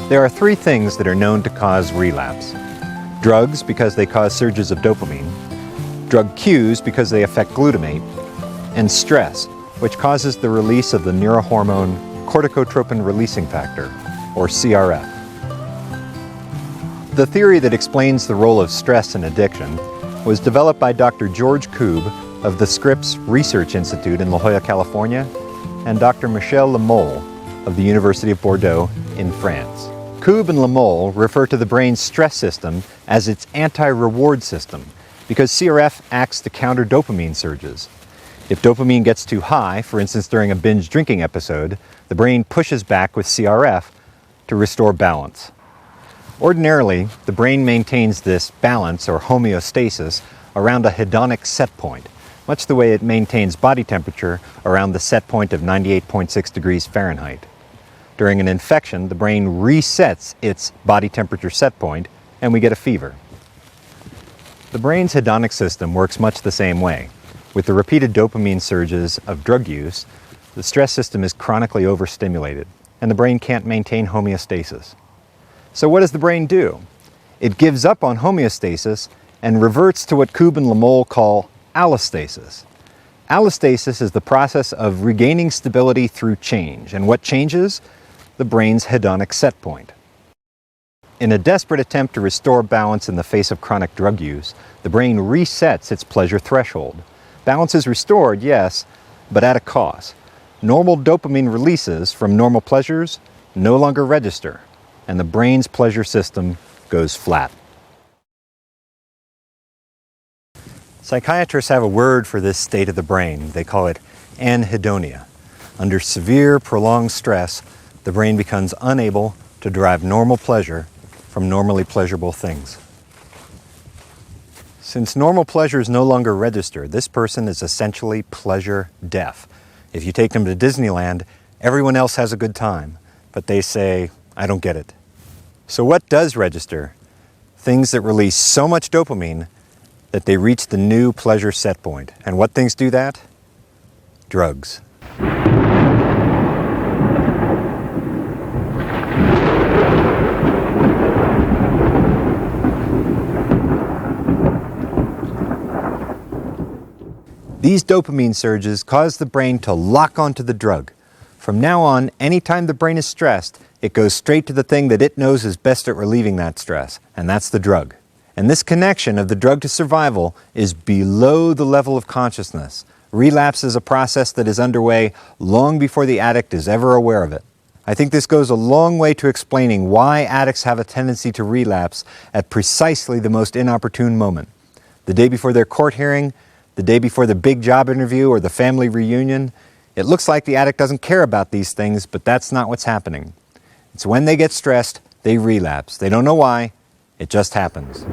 There are three things that are known to cause relapse. Drugs, because they cause surges of dopamine. Drug cues, because they affect glutamate. And stress, which causes the release of the neurohormone corticotropin releasing factor, or CRF. The theory that explains the role of stress in addiction was developed by Dr. George Koob of the Scripps Research Institute in La Jolla, California, and Dr. Michel Lemole of the University of Bordeaux in France. Koob and Lemole refer to the brain's stress system as its anti-reward system because CRF acts to counter dopamine surges. If dopamine gets too high, for instance during a binge drinking episode, the brain pushes back with CRF to restore balance. Ordinarily, the brain maintains this balance or homeostasis around a hedonic set point, much the way it maintains body temperature around the set point of 98.6 degrees Fahrenheit. During an infection, the brain resets its body temperature set point and we get a fever. The brain's hedonic system works much the same way. With the repeated dopamine surges of drug use, the stress system is chronically overstimulated and the brain can't maintain homeostasis. So what does the brain do? It gives up on homeostasis and reverts to what Koob and Lemole call allostasis. Allostasis is the process of regaining stability through change. And what changes? The brain's hedonic set point. In a desperate attempt to restore balance in the face of chronic drug use, the brain resets its pleasure threshold. Balance is restored, yes, but at a cost. Normal dopamine releases from normal pleasures no longer register, and the brain's pleasure system goes flat. Psychiatrists have a word for this state of the brain. They call it anhedonia. Under severe, prolonged stress, the brain becomes unable to derive normal pleasure from normally pleasurable things. Since normal pleasures no longer register, this person is essentially pleasure deaf. If you take them to Disneyland, everyone else has a good time, but they say, I don't get it. So what does register? Things that release so much dopamine that they reach the new pleasure set point. And what things do that? Drugs. These dopamine surges cause the brain to lock onto the drug. From now on, anytime the brain is stressed, it goes straight to the thing that it knows is best at relieving that stress, and that's the drug. And this connection of the drug to survival is below the level of consciousness. Relapse is a process that is underway long before the addict is ever aware of it. I think this goes a long way to explaining why addicts have a tendency to relapse at precisely the most inopportune moment. The day before their court hearing, the day before the big job interview or the family reunion. It looks like the addict doesn't care about these things, but that's not what's happening. It's when they get stressed, they relapse. They don't know why, it just happens.